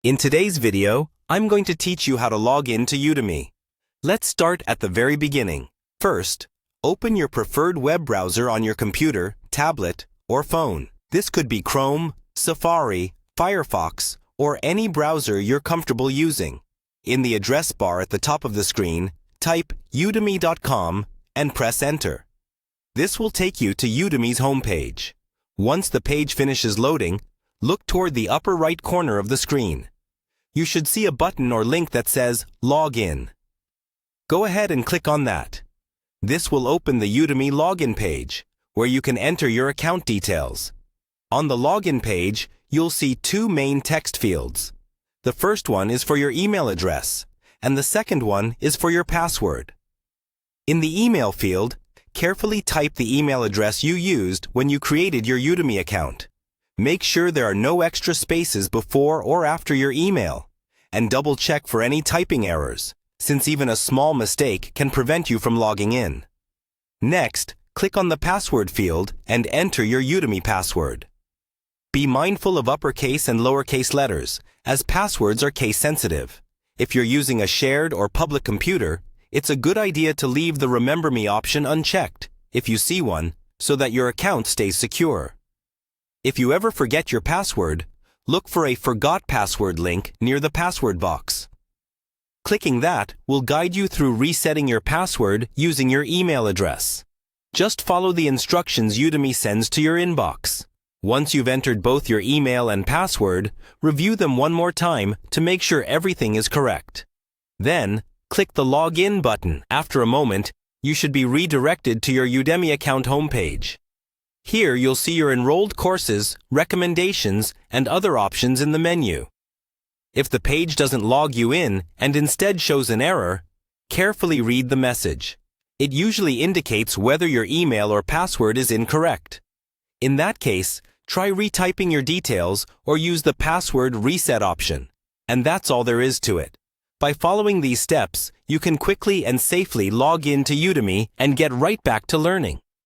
In today's video, I'm going to teach you how to log in to Udemy. Let's start at the very beginning. First, open your preferred web browser on your computer, tablet, or phone. This could be Chrome, Safari, Firefox, or any browser you're comfortable using. In the address bar at the top of the screen, type udemy.com and press Enter. This will take you to Udemy's homepage. Once the page finishes loading, look toward the upper right corner of the screen. You should see a button or link that says Log In. Go ahead and click on that. This will open the Udemy login page, where you can enter your account details. On the login page, you'll see two main text fields. The first one is for your email address, and the second one is for your password. In the email field, carefully type the email address you used when you created your Udemy account. Make sure there are no extra spaces before or after your email, and double-check for any typing errors, since even a small mistake can prevent you from logging in. Next, click on the password field and enter your Udemy password. Be mindful of uppercase and lowercase letters, as passwords are case-sensitive. If you're using a shared or public computer, it's a good idea to leave the Remember Me option unchecked, if you see one, so that your account stays secure. If you ever forget your password, look for a Forgot Password link near the password box. Clicking that will guide you through resetting your password using your email address. Just follow the instructions Udemy sends to your inbox. Once you've entered both your email and password, review them one more time to make sure everything is correct. Then, click the Login button. After a moment, you should be redirected to your Udemy account homepage. Here you'll see your enrolled courses, recommendations, and other options in the menu. If the page doesn't log you in and instead shows an error, carefully read the message. It usually indicates whether your email or password is incorrect. In that case, try retyping your details or use the password reset option. And that's all there is to it. By following these steps, you can quickly and safely log in to Udemy and get right back to learning.